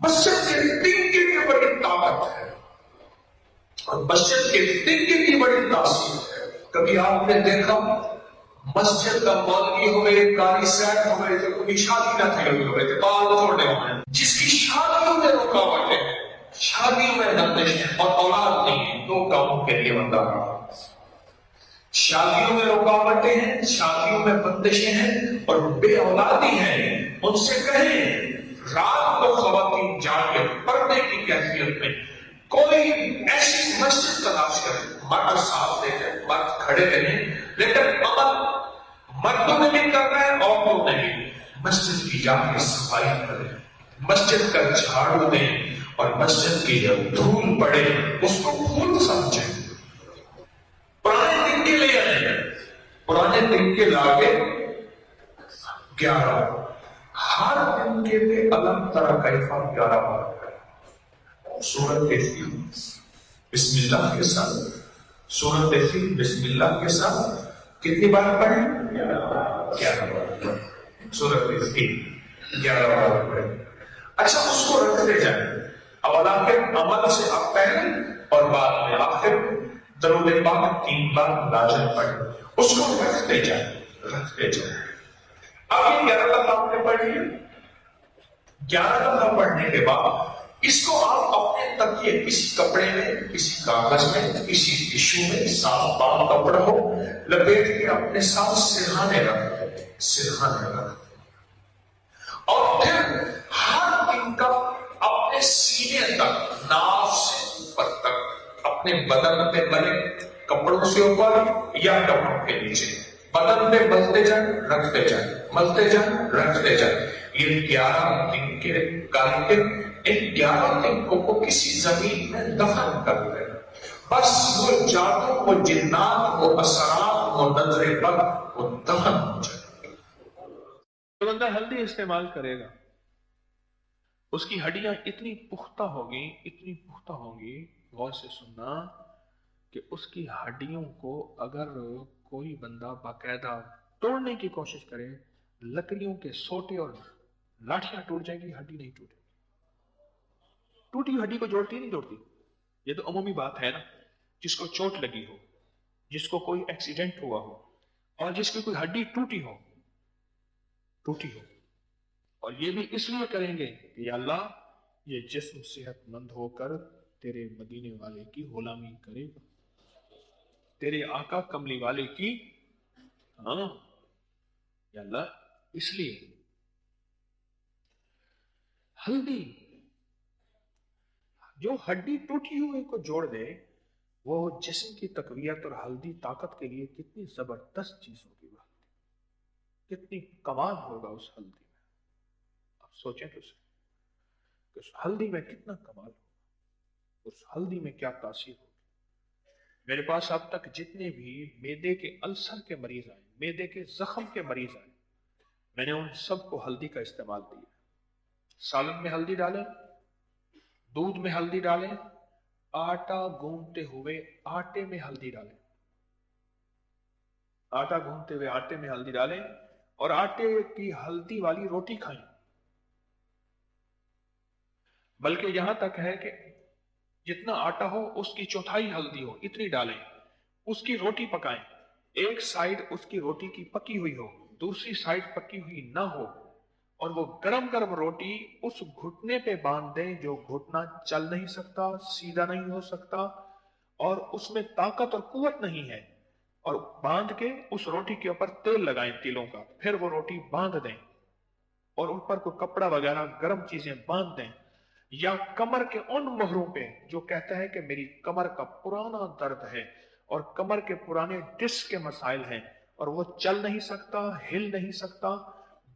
مسجد کے تنکے کی بڑی طاقت ہے اور مسجد کے تنکے کی بڑی تاثیر ہے. کبھی آپ نے دیکھا مسجد کا مولوی ہوئے، قاری صاحب ہوئے، جو کوئی شادی نہ تھی ہوئے تھے، بال چھوڑنے ہوئے، جس کی شادیوں میں رکاوٹیں ہیں، شادیوں میں بندشیں اور اولاد نہیں ہے، دو کاموں کے لیے بندہ رہا. شادیوں میں رکاوٹیں ہیں، شادیوں میں بندشیں ہیں اور بے اولادی ہیں. ان سے کہیں رات کو خواتین جا کے پردے کی کیفیت میں کوئی ایسی مسجد تلاش کرے، مرد ساتھ دے دیں، مرد کھڑے رہیں، لیکن عمل مردوں نے بھی کرنا ہے، عورتوں نے بھی. مسجد کی جا کے صفائی کریں، مسجد کا جھاڑو دیں اور مسجد کی جب دھول پڑے اس کو خود سمجھیں. پرانے دن کے لے آئیں، پرانے دن کے لاگے 11 ہر دن کے لیے الگ طرح کا 11 بار کریں. سورت فیل بسم اللہ کے ساتھ، سورت فیل بسم اللہ کے ساتھ کتنی بار پڑھیں؟ 11 بار پڑھیں. سورت فیل 11 بار پڑھیں. اچھا اس کو رکھتے جائیں. اول آخر عمل سے آپ پہلے اور بعد میں آخر درود پاک 3 بار لازم پڑھیں. اس کو رکھتے جائیں، رکھتے جائیں. اب یہ 11 دفعہ آپ نے پڑھ لیا. 11 دفعہ پڑھنے کے بعد اس کو آپ اپنے تکیے کسی کپڑے میں، کسی کاغذ میں، کسی ٹشو میں صاف پاک کپڑا ہو لپیٹ کے اپنے ساتھ سرہانے رکھ، سرہانے رکھ. اور پھر ہر دن کا اپنے سینے تک، ناف سے اوپر تک، اپنے بدن پہ بنے کپڑوں سے اوپر یا کپڑوں کے نیچے بدن پہ ملتے جائیں، رکھتے جائیں، ملتے جائیں، رکھتے جائیں. یہ 11 دن کے کر کے ان 11 دن کو کسی زمین میں دفن کر دیں. بس وہ جادو، وہ جنات، وہ اثرات، وہ نظر بد وہ دفن ہو جائے. تو بندہ ہلدی استعمال کرے گا، اس کی ہڈیاں اتنی پختہ ہوگی، اتنی پختہ ہوں گی، غور سے سننا، کہ اس کی ہڈیوں کو اگر کوئی بندہ باقاعدہ توڑنے کی کوشش کرے، لکڑیوں کے سوٹے اور لاٹھیاں ٹوٹ جائیں گی، ہڈی نہیں ٹوٹے. ٹوٹی ہڈی کو جوڑتی نہیں جوڑتی. یہ تو عمومی بات ہے نا. جس کو چوٹ لگی ہو، جس کو کوئی ایکسیڈنٹ ہوا ہو اور جس کی کوئی ہڈی ٹوٹی ہو، اور یہ بھی اس لیے کریں گے کہ یا اللہ یہ جسم صحت مند ہو کر تیرے مدینے والے کی غلامی کرے گا، تیرے آقا کملی والے کی. ہاں یا اللہ، اس لیے ہلدی جو ہڈی ٹوٹی ہوئی کو جوڑ دے، وہ جسم کی تقویت اور ہلدی طاقت کے لیے کتنی زبردست چیز ہوگی. وہ کتنی کمال ہوگا اس ہلدی میں. آپ سوچیں تو صحیح کہ اس ہلدی میں کتنا کمال ہوگا، اس ہلدی میں کیا تاثیر ہوگی. میرے پاس اب تک جتنے بھی معدے کے السر کے مریض آئے، معدے کے زخم کے مریض آئے، میں نے ان سب کو ہلدی کا استعمال دیا. سالن میں ہلدی ڈالیں، دودھ میں ہلدی ڈالیں، آٹا گوندتے ہوئے آٹے میں ہلدی ڈالیں، آٹا گوندتے ہوئے آٹے میں ہلدی ڈالیں اور آٹے کی ہلدی والی روٹی کھائیں. بلکہ یہاں تک ہے کہ جتنا آٹا ہو اس کی چوتھائی ہلدی ہو، اتنی ڈالیں. اس کی روٹی پکائیں، ایک سائیڈ اس کی روٹی کی پکی ہوئی ہو، دوسری سائیڈ پکی ہوئی نہ ہو، اور وہ گرم گرم روٹی اس گھٹنے پہ باندھ دیں جو گھٹنا چل نہیں سکتا، سیدھا نہیں ہو سکتا اور اس میں طاقت اور قوت نہیں ہے، اور باندھ کے اس روٹی کے اوپر تیل لگائیں تیلوں کا، پھر وہ روٹی باندھ دیں اور اوپر کو کپڑا وغیرہ گرم چیزیں باندھ دیں. یا کمر کے ان مہروں پہ جو کہتا ہے کہ میری کمر کا پرانا درد ہے اور کمر کے پرانے ڈسک کے مسائل ہیں اور وہ چل نہیں سکتا، ہل نہیں سکتا،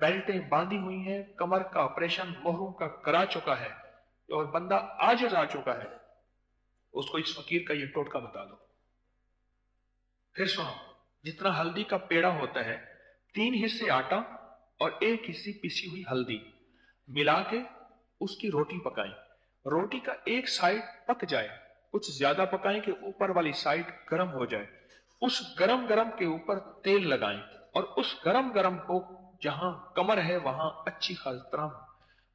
بیلٹیں باندھی ہوئی ہیں، کمر کا آپریشن مہروں کا کرا چکا ہے اور بندہ عاجز آ چکا ہے، اس کو اس فقیر کا یہ ٹوٹکا بتا دو. پھر سنو، جتنا ہلدی کا پیڑا ہوتا ہے، 3 حصے آٹا اور 1 حصہ پیسی ہوئی ہلدی ملا کے اس کی روٹی پکائیں. روٹی کا ایک سائیڈ پک جائے، کچھ زیادہ پکائیں کہ اوپر والی سائیڈ گرم ہو جائے، اس گرم گرم کے اوپر تیل لگائیں اور اس گرم گرم کو جہاں کمر ہے وہاں اچھی خاص طرح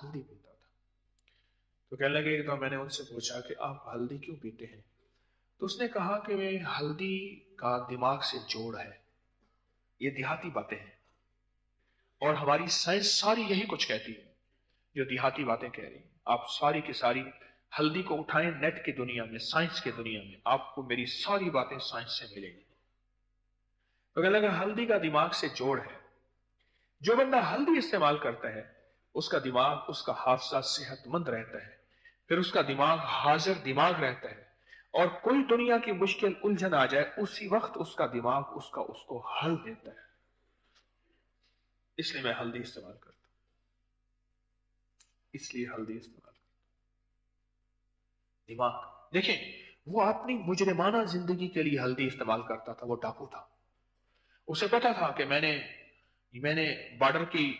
ہلدی پیتا تھا. تو کہنے لگے تو میں نے ان سے پوچھا کہ آپ ہلدی کیوں پیتے ہیں؟ تو اس نے کہا کہ ہلدی کا دماغ سے جوڑ ہے. یہ دیہاتی باتیں ہیں اور ہماری سائنس ساری یہی کچھ کہتی ہے جو دیہاتی باتیں کہہ رہی ہیں. آپ ساری کی ساری ہلدی کو اٹھائیں نیٹ کی دنیا میں، سائنس کی دنیا میں، آپ کو میری ساری باتیں سائنس سے ملیں گی. تو کہنے لگا ہلدی کا دماغ سے جوڑ ہے. جو بندہ ہلدی استعمال کرتا ہے اس کا دماغ، اس کا حافظہ صحت مند رہتا ہے، پھر اس کا دماغ حاضر دماغ رہتا ہے، اور کوئی دنیا کی مشکل الجھن آ جائے اسی وقت اس کا دماغ اس کو حل دیتا ہے. اس لیے میں ہلدی استعمال کرتا ہوں. اس لیے ہلدی استعمال کرتا ہوں. دماغ دیکھیں، وہ اپنی مجرمانہ زندگی کے لیے ہلدی استعمال کرتا تھا. وہ ڈاکو تھا، اسے پتا تھا کہ میں نے بارڈر کی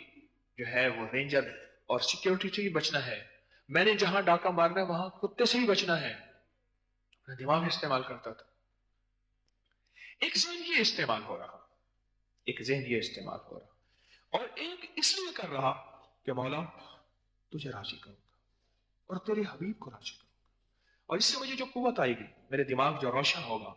جو ہے وہ رینجر اور سیکیورٹی سے ہی بچنا ہے، میں نے جہاں ڈاکہ مارنا ہے وہاں کتے سے ہی بچنا ہے. دماغ استعمال کرتا تھا. ایک ذہن یہ استعمال ہو رہا، ایک ذہن یہ استعمال ہو رہا، اور ایک اس لیے کر رہا کہ مولا تجھے راضی کروں گا اور تیرے حبیب کو راضی کروں گا، اور اس سے مجھے جو قوت آئے گی، میرے دماغ جو روشن ہوگا،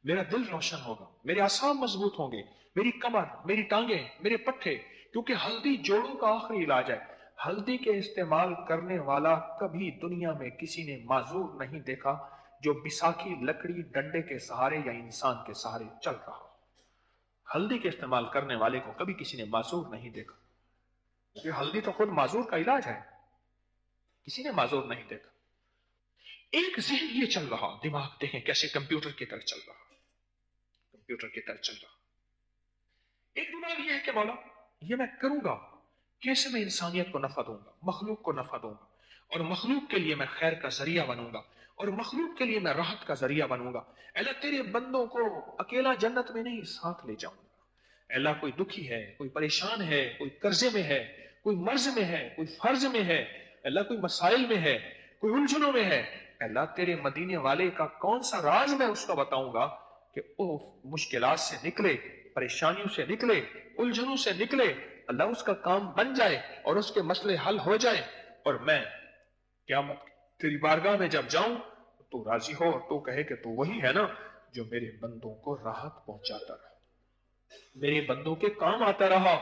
میرا دل روشن ہوگا، میرے اعصاب مضبوط ہوں گے، میری کمر، میری ٹانگیں، میرے پٹھے. کیونکہ ہلدی جوڑوں کا آخری علاج ہے. ہلدی کے استعمال کرنے والا کبھی دنیا میں کسی نے معذور نہیں دیکھا جو بیساکھی لکڑی ڈنڈے کے سہارے یا انسان کے سہارے چل رہا. ہلدی کے استعمال کرنے والے کو کبھی کسی نے معذور نہیں دیکھا. یہ ہلدی تو خود معذور کا علاج ہے، کسی نے معذور نہیں دیکھا. ایک ذہن یہ چل رہا، دماغ دیکھیں کیسے کمپیوٹر کی طرح چل رہا، کمپیوٹر کی طرح چل رہا. ایک دماغ یہ ہے کہ مولا یہ میں کروں گا کیسے، میں انسانیت کو نفع دوں گا، مخلوق کو نفع دوں گا، اور مخلوق کے لیے میں خیر کا ذریعہ بنوں گا، اور مخلوق کے لیے میں راحت کا ذریعہ بنوں گا. اللہ تیرے بندوں کو اکیلا جنت میں نہیں ساتھ لے جاؤں گا. اللہ کوئی دکھی ہے، کوئی پریشان ہے، کوئی قرضے میں ہے، کوئی مرض میں ہے، کوئی فرض میں ہے، اللہ کوئی مسائل میں ہے، کوئی الجھنوں میں ہے، اللہ تیرے مدینے والے کا کون سا راز میں اس کو بتاؤں گا کہ وہ مشکلات سے نکلے، پریشانیوں سے نکلے، الجھنوں سے نکلے، اللہ اس کا کام بن جائے اور اس کے مسئلے حل ہو جائے، اور میں قیامت تیری بارگاہ میں جب جاؤں تو راضی ہو، تو کہے کہ تو وہی ہے نا جو میرے بندوں کو راحت پہنچاتا رہا، میرے بندوں کے کام آتا رہا،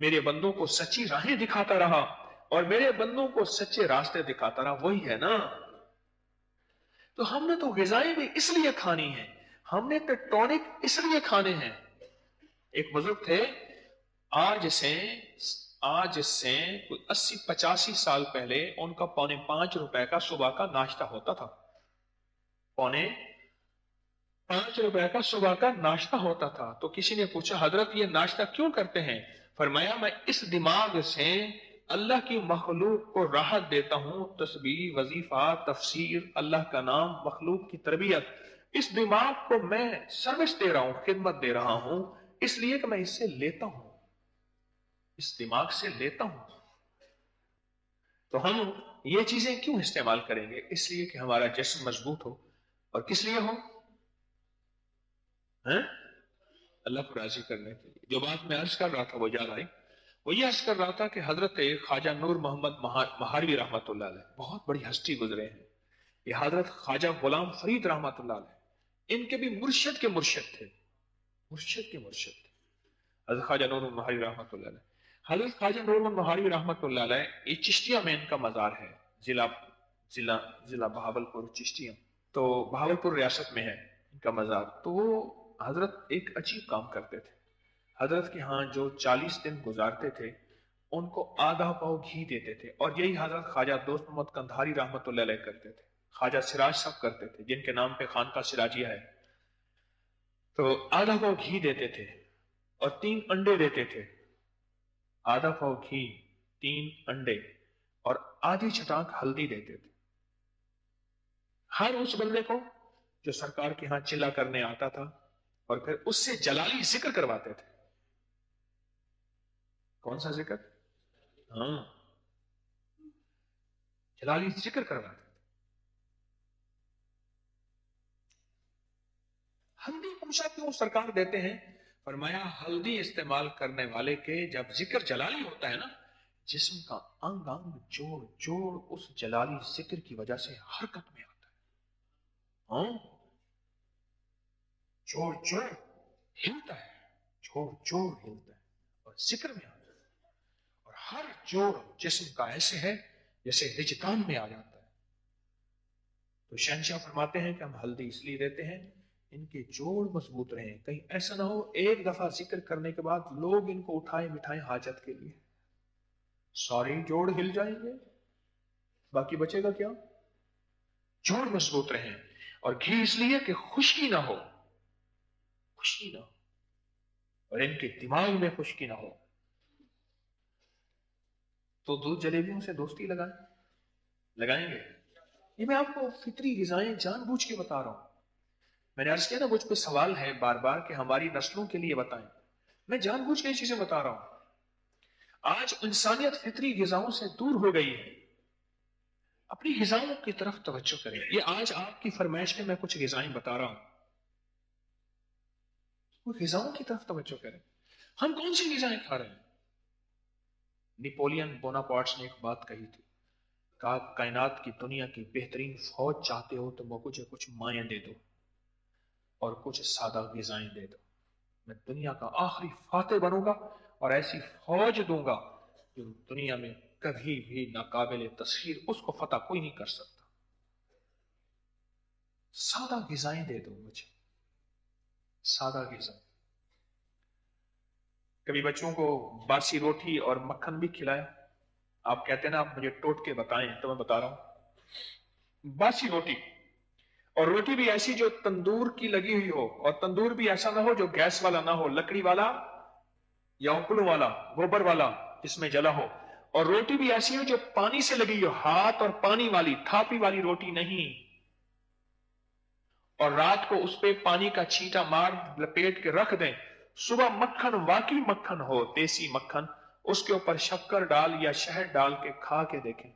میرے بندوں کو سچی راہیں دکھاتا رہا، اور میرے بندوں کو سچے راستے دکھاتا رہا، وہی ہے نا. تو ہم نے تو غذائیں بھی اس لیے کھانی ہیں، ہم نے تو ٹونک اس لیے کھانے ہیں. ایک بزرگ تھے، آج سے کوئی 80-85 سال پہلے ان کا 4.5 کا صبح کا ناشتہ ہوتا تھا. 4.5 کا صبح کا ناشتہ ہوتا تھا. تو کسی نے پوچھا حضرت یہ ناشتہ کیوں کرتے ہیں؟ فرمایا میں اس دماغ سے اللہ کی مخلوق کو راحت دیتا ہوں، تسبیح، وظیفہ، تفسیر، اللہ کا نام، مخلوق کی تربیت، اس دماغ کو میں سروس دے رہا ہوں، خدمت دے رہا ہوں، اس لیے کہ میں اس سے لیتا ہوں، اس دماغ سے لیتا ہوں. تو ہم یہ چیزیں کیوں استعمال کریں گے؟ اس لیے کہ ہمارا جسم مضبوط ہو. اور کس لیے ہو؟ اللہ کو راضی کرنے کے لیے. جو بات میں عرض کر رہا تھا وہ یاد آئی. وہ یہ عرض کر رہا تھا کہ حضرت خواجہ نور محمد مہاروی رحمت اللہ علیہ بہت بڑی ہستی گزرے ہیں. یہ حضرت خواجہ غلام فرید رحمت اللہ علیہ ان کے بھی مرشد کے مرشد تھے، مرشد کے مرشد تھے حضرت خواجہ نور مہاروی رحمت اللہ علیہ. حضرت خواجہ نور مہاروی رحمت اللہ علیہ یہ چشتیہ میں ان کا مزار ہے، ضلع بہاولپور چشتیہ. تو بہاولپور ریاست میں ہے ان کا مزار. تو وہ حضرت ایک عجیب کام کرتے تھے. حضرت کے ہاں جو 40 دن گزارتے تھے ان کو آدھا پاؤ گھی دیتے تھے، اور یہی حضرت خواجہ دوست محمد کندھاری رحمت اللہ علیہ کرتے تھے، خواجہ سراج صاحب کرتے تھے جن کے نام پہ خانقاہ سراجیہ ہے. تو آدھا پاؤ گھی دیتے تھے اور 3 انڈے دیتے تھے. آدھا پاؤ گھی، 3 انڈے اور آدھی چٹاک ہلدی دیتے تھے. ہر اس بندے کو جو سرکار کے ہاں چلا کرنے آتا تھا، اور پھر اس سے جلالی ذکر کرواتے تھے. کون سا ذکر؟ ہاں، جلالی ذکر کرواتے تھے. ہلدی پوچھا کیوں سرکار دیتے ہیں؟ فرمایا ہلدی استعمال کرنے والے کے جب ذکر جلالی ہوتا ہے نا، جسم کا انگ انگ جوڑ جوڑ اس جلالی ذکر کی وجہ سے حرکت میں آتا ہے. ہاں جوڑ جوڑ ہلتا ہے, جوڑ جوڑ ہلتا ہے اور ذکر میں آتا ہے. اور ہر جوڑ جسم کا ایسے ہے جیسے وجدان میں آ جاتا ہے. تو شہنشاہ فرماتے ہیں کہ ہم ہلدی اس لیے دیتے ہیں ان کے جوڑ مضبوط رہیں, کہیں ایسا نہ ہو ایک دفعہ ذکر کرنے کے بعد لوگ ان کو اٹھائیں بٹھائیں حاجت کے لیے, سارے جوڑ ہل جائیں گے, باقی بچے گا کیا؟ جوڑ مضبوط رہیں. اور گھی اس لیے کہ خشکی نہ ہو, خشکی نہ ہو, اور ان کے دماغ میں خشکی نہ ہو. تو دودھ جلیبیوں سے دوستی لگائیں گے. یہ میں آپ کو فطری غذائیں جان بوجھ کے بتا رہا ہوں. میں نے عرض کیا نا, مجھ پہ سوال ہے بار بار کہ ہماری نسلوں کے لیے بتائیں. میں جان بوجھ کے یہ چیزیں بتا رہا ہوں. آج انسانیت فطری غذاؤں سے دور ہو گئی ہے. اپنی غذاؤں کی طرف توجہ کریں. یہ آج آپ کی فرمائش میں کچھ غذائیں بتا رہا ہوں, وہ غذاؤں کی طرف توجہ کریں. ہم کون سی غذائیں کھا رہے ہیں؟ نیپولین بوناپارٹس نے ایک بات کہی تھی, کہا کائنات کی دنیا کی بہترین فوج چاہتے ہو تو مجھے کچھ مائیں دے دو اور کچھ سادہ غذائیں دے دو. میں دنیا کا آخری فاتح بنوں گا اور ایسی فوج دوں گا جو دنیا میں کبھی بھی ناقابل تسخیر, اس کو فتح کوئی نہیں کر سکتا. سادہ غذائیں دے دو مجھے, سادہ غذائیں. کبھی بچوں کو باسی روٹی اور مکھن بھی کھلایا. آپ کہتے ہیں نا آپ مجھے ٹوٹ کے بتائیں, تو میں بتا رہا ہوں. باسی روٹی, اور روٹی بھی ایسی جو تندور کی لگی ہوئی ہو, اور تندور بھی ایسا نہ ہو جو گیس والا نہ ہو, لکڑی والا یا اکڑوں والا, گوبر والا جس میں جلا ہو. اور روٹی بھی ایسی ہو جو پانی سے لگی ہو, ہاتھ اور پانی والی, تھاپی والی روٹی نہیں. اور رات کو اس پہ پانی کا چھینٹا مار لپیٹ کے رکھ دیں. صبح مکھن, واقعی مکھن ہو, دیسی مکھن, اس کے اوپر شکر ڈال یا شہد ڈال کے کھا کے دیکھیں,